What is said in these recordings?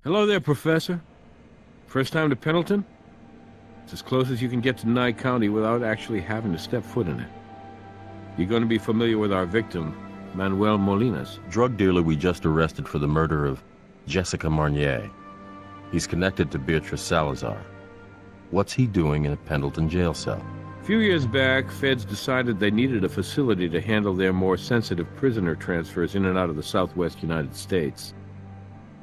Hello there, Professor. First time to Pendleton? It's as close as you can get to Nye County without actually having to step foot in it. You're going to be familiar with our victim, Manuel Molinas. Drug dealer we just arrested for the murder of Jessica Marnier. He's connected to Beatrice Salazar. What's he doing in a Pendleton jail cell? A few years back, feds decided they needed a facility to handle their more sensitive prisoner transfers in and out of the southwest United States.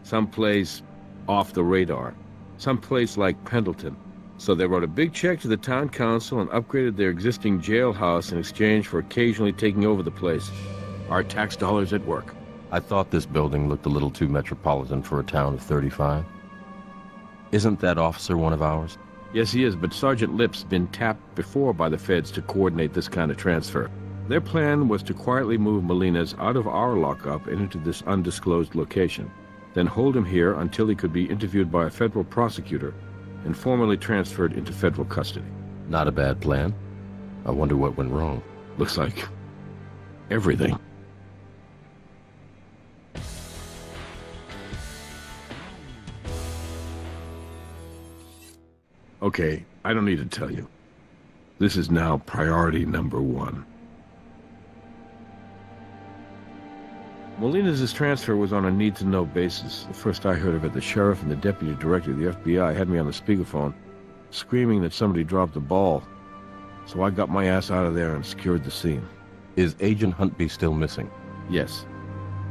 Someplace off the radar. Someplace like Pendleton. So they wrote a big check to the town council and upgraded their existing jailhouse in exchange for occasionally taking over the place. Our tax dollars at work. I thought this building looked a little too metropolitan for a town of 35. Isn't that officer one of ours? Yes, he is, but Sergeant Lip's been tapped before by the feds to coordinate this kind of transfer. Their plan was to quietly move Molinas out of our lockup and into this undisclosed location, then hold him here until he could be interviewed by a federal prosecutor and formally transferred into federal custody. Not a bad plan. I wonder what went wrong. Looks like everything. Okay, I don't need to tell you. This is now priority number one. Molinas' transfer was on a need-to-know basis. The first I heard of it, the sheriff and the deputy director of the FBI had me on the speakerphone, screaming that somebody dropped the ball. So I got my ass out of there and secured the scene. Is Agent Huntby still missing? Yes.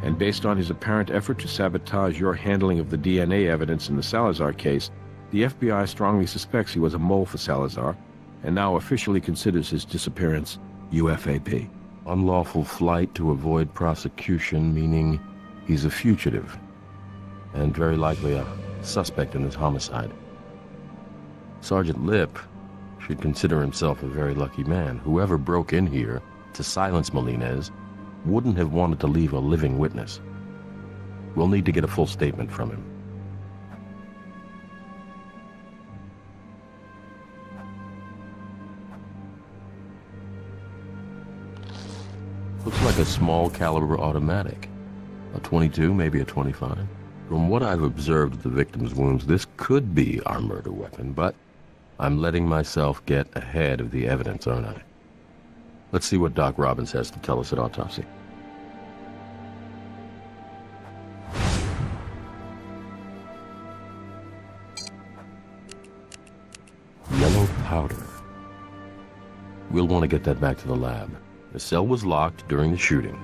And based on his apparent effort to sabotage your handling of the DNA evidence in the Salazar case, the FBI strongly suspects he was a mole for Salazar, and now officially considers his disappearance UFAP. Unlawful flight to avoid prosecution, meaning he's a fugitive, and very likely a suspect in this homicide. Sergeant Lip should consider himself a very lucky man. Whoever broke in here to silence Molinas wouldn't have wanted to leave a living witness. We'll need to get a full statement from him. Looks like a small caliber automatic. A 22, maybe a 25. From what I've observed of the victim's wounds, this could be our murder weapon, but I'm letting myself get ahead of the evidence, aren't I? Let's see what Doc Robbins has to tell us at Autopsy. Yellow powder. We'll want to get that back to the lab. The cell was locked during the shooting.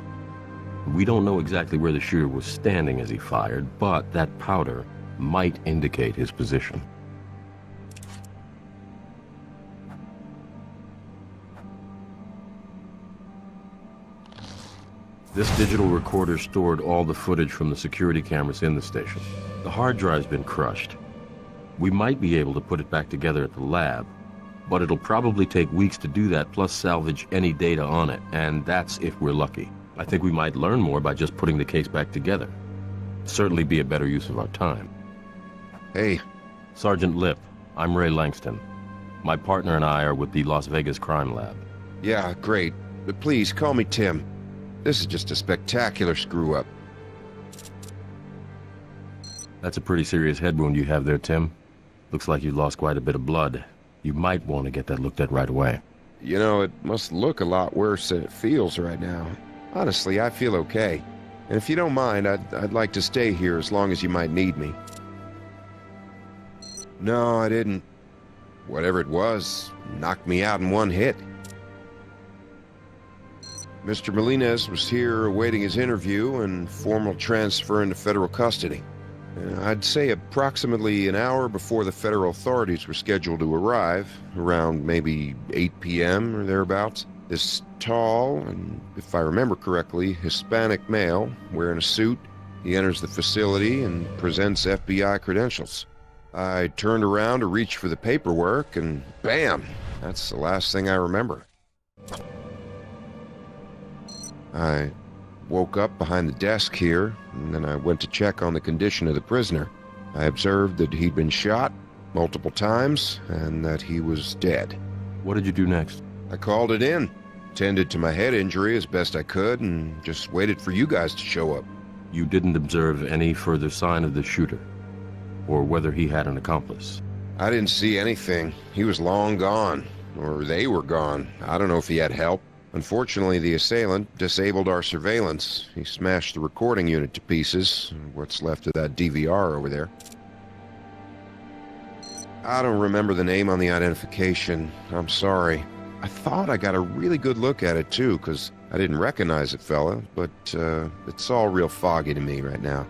We don't know exactly where the shooter was standing as he fired, but that powder might indicate his position. This digital recorder stored all the footage from the security cameras in the station. The hard drive's been crushed. We might be able to put it back together at the lab, but it'll probably take weeks to do that, plus salvage any data on it, and that's if we're lucky. I think we might learn more by just putting the case back together. Certainly be a better use of our time. Hey. Sergeant Lip, I'm Ray Langston. My partner and I are with the Las Vegas Crime Lab. Yeah, great. But please, call me Tim. This is just a spectacular screw-up. That's a pretty serious head wound you have there, Tim. Looks like you lost quite a bit of blood. You might want to get that looked at right away. You know, it must look a lot worse than it feels right now. Honestly, I feel okay. And if you don't mind, I'd like to stay here as long as you might need me. No, I didn't. Whatever it was, knocked me out in one hit. Mr. Molinas was here awaiting his interview and formal transfer into federal custody. I'd say approximately an hour before the federal authorities were scheduled to arrive, around maybe 8 p.m. or thereabouts. This tall, and if I remember correctly, Hispanic male, wearing a suit, he enters the facility and presents FBI credentials. I turned around to reach for the paperwork, and bam! That's the last thing I remember. I woke up behind the desk here, and then I went to check on the condition of the prisoner. I observed that he'd been shot multiple times, and that he was dead. What did you do next? I called it in, tended to my head injury as best I could, and just waited for you guys to show up. You didn't observe any further sign of the shooter? or whether he had an accomplice. I didn't see anything. He was long gone. Or they were gone. I don't know if he had help. Unfortunately, the assailant disabled our surveillance. He smashed the recording unit to pieces. What's left of that DVR over there. I don't remember the name on the identification. I'm sorry. I thought I got a really good look at it, too, because I didn't recognize it, fella, but it's all real foggy to me right now.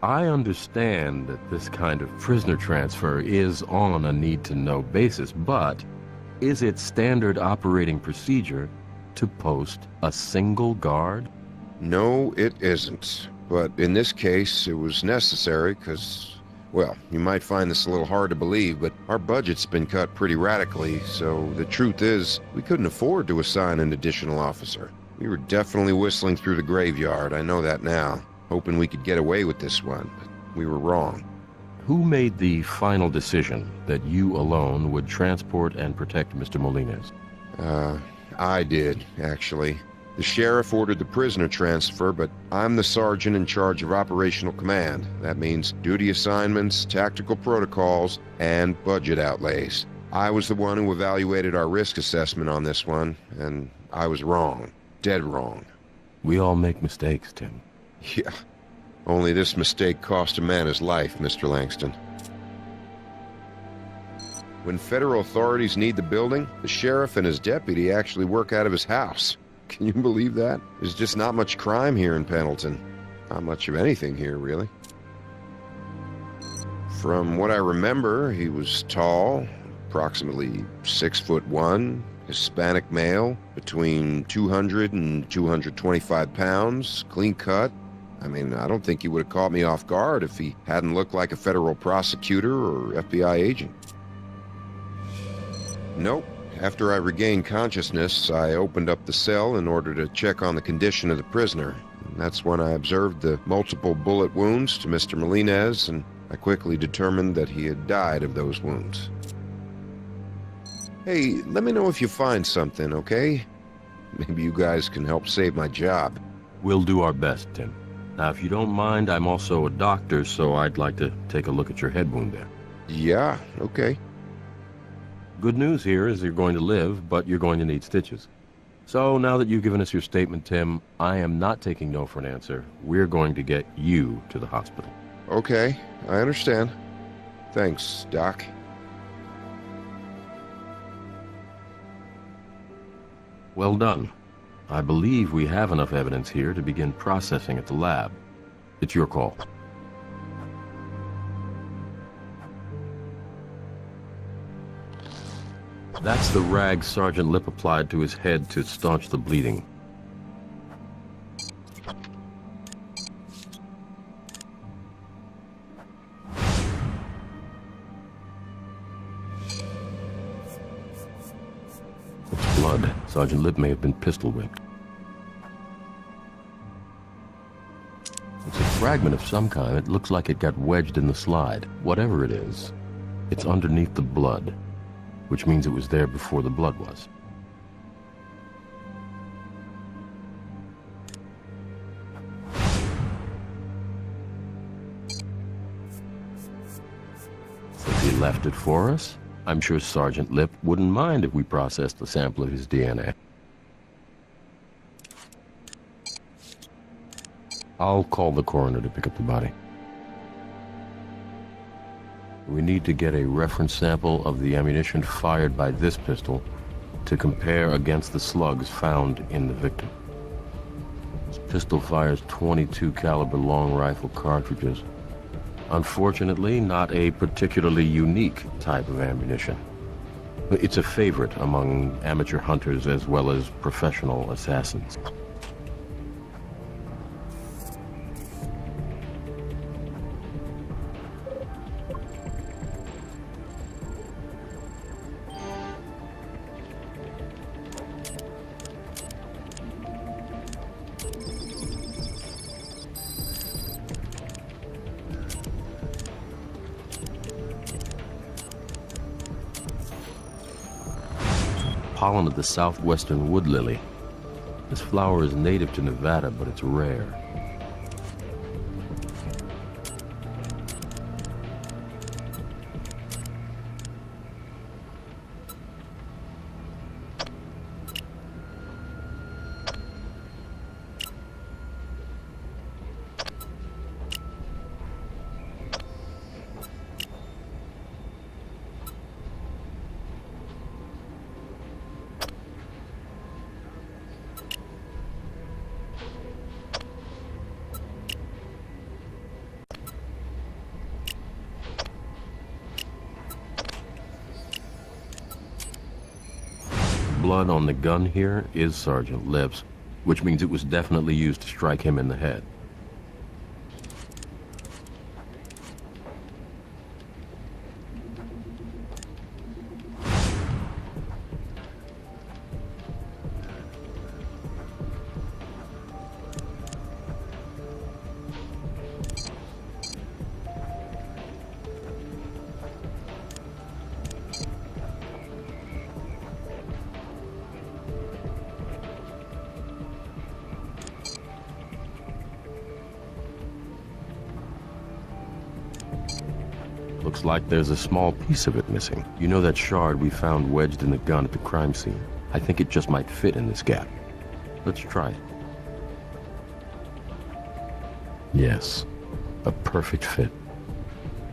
I understand that this kind of prisoner transfer is on a need-to-know basis, but is it standard operating procedure to post a single guard? No, it isn't. But in this case, it was necessary because, well, you might find this a little hard to believe, but our budget's been cut pretty radically, so the truth is, we couldn't afford to assign an additional officer. We were definitely whistling through the graveyard, I know that now, hoping we could get away with this one, but we were wrong. Who made the final decision that you alone would transport and protect Mr. Molines? I did, actually. The sheriff ordered the prisoner transfer, but I'm the sergeant in charge of operational command. That means duty assignments, tactical protocols, and budget outlays. I was the one who evaluated our risk assessment on this one, and I was wrong. Dead wrong. We all make mistakes, Tim. Yeah. Only this mistake cost a man his life, Mr. Langston. When federal authorities need the building, the sheriff and his deputy actually work out of his house. Can you believe that? There's just not much crime here in Pendleton. Not much of anything here, really. From what I remember, he was tall, approximately 6'1", Hispanic male, between 200 and 225 pounds, clean cut. I mean, I don't think he would have caught me off guard if he hadn't looked like a federal prosecutor or FBI agent. Nope. After I regained consciousness, I opened up the cell in order to check on the condition of the prisoner. And that's when I observed the multiple bullet wounds to Mr. Molines, and I quickly determined that he had died of those wounds. Hey, let me know if you find something, okay? Maybe you guys can help save my job. We'll do our best, Tim. Now, if you don't mind, I'm also a doctor, so I'd like to take a look at your head wound there. Yeah, okay. Good news here is you're going to live, but you're going to need stitches. So now that you've given us your statement, Tim, I am not taking no for an answer. We're going to get you to the hospital. Okay, I understand. Thanks, Doc. Well done. I believe we have enough evidence here to begin processing at the lab. It's your call. That's the rag Sergeant Lip applied to his head to staunch the bleeding. It's blood. Sergeant Lip may have been pistol whipped. It's a fragment of some kind. It looks like it got wedged in the slide. Whatever it is, it's underneath the blood, which means it was there before the blood was. If he left it for us, I'm sure Sergeant Lip wouldn't mind if we processed a sample of his DNA. I'll call the coroner to pick up the body. We need to get a reference sample of the ammunition fired by this pistol to compare against the slugs found in the victim. This pistol fires .22 caliber long rifle cartridges. Unfortunately, not a particularly unique type of ammunition. It's a favorite among amateur hunters as well as professional assassins. Pollen of the southwestern wood lily. This flower is native to Nevada, but it's rare. blood on the gun here is Sergeant Lip's, which means it was definitely used to strike him in the head. Looks like there's a small piece of it missing. You know that shard we found wedged in the gun at the crime scene? I think it just might fit in this gap. Let's try it. Yes, a perfect fit.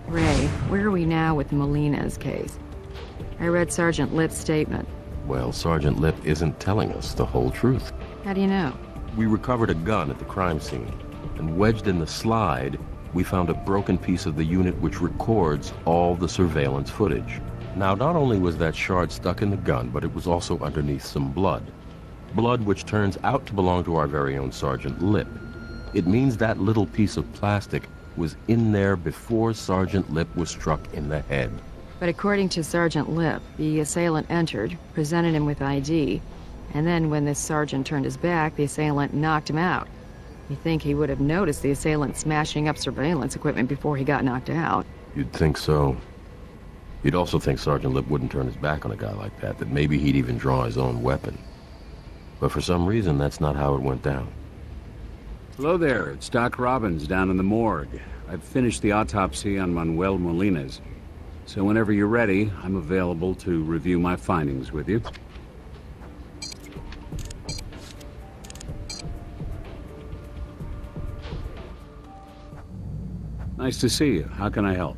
Ray, where are we now with Molina's case? I read Sergeant Lip's statement. Well, Sergeant Lip isn't telling us the whole truth. How do you know? We recovered a gun at the crime scene, and wedged in the slide, we found a broken piece of the unit which records all the surveillance footage. Now, not only was that shard stuck in the gun, but it was also underneath some blood. Blood which turns out to belong to our very own Sergeant Lip. It means that little piece of plastic was in there before Sergeant Lip was struck in the head. But according to Sergeant Lip, the assailant entered, presented him with ID, and then when this sergeant turned his back, the assailant knocked him out. You think he would have noticed the assailant smashing up surveillance equipment before he got knocked out? You'd think so. You'd also think Sergeant Lip wouldn't turn his back on a guy like that, that maybe he'd even draw his own weapon. But for some reason, that's not how it went down. Hello there, it's Doc Robbins down in the morgue. I've finished the autopsy on Manuel Molina's. So whenever you're ready, I'm available to review my findings with you. Nice to see you. How can I help?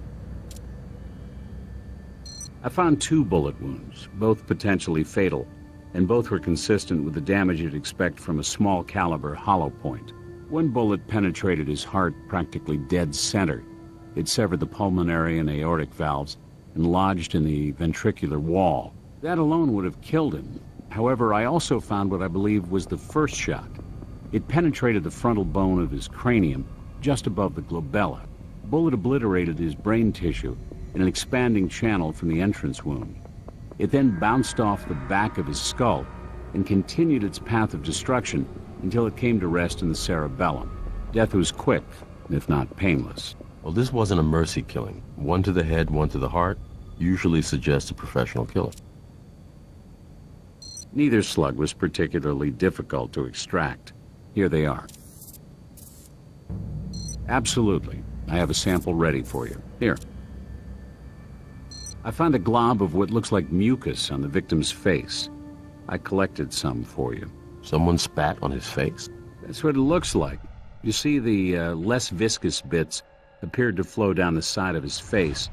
I found 2 bullet wounds, both potentially fatal, and both were consistent with the damage you'd expect from a small caliber hollow point. One bullet penetrated his heart practically dead center. It severed the pulmonary and aortic valves and lodged in the ventricular wall. That alone would have killed him. However, I also found what I believe was the first shot. It penetrated the frontal bone of his cranium, just above the glabella. The bullet obliterated his brain tissue in an expanding channel from the entrance wound. It then bounced off the back of his skull and continued its path of destruction until it came to rest in the cerebellum. Death was quick, if not painless. Well, this wasn't a mercy killing. One to the head, one to the heart, usually suggests a professional killer. Neither slug was particularly difficult to extract. Here they are. Absolutely. I have a sample ready for you. Here. I found a glob of what looks like mucus on the victim's face. I collected some for you. Someone spat on his face? That's what it looks like. You see, the less viscous bits appeared to flow down the side of his face.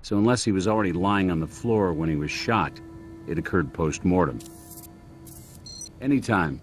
So unless he was already lying on the floor when he was shot, it occurred post-mortem. Anytime.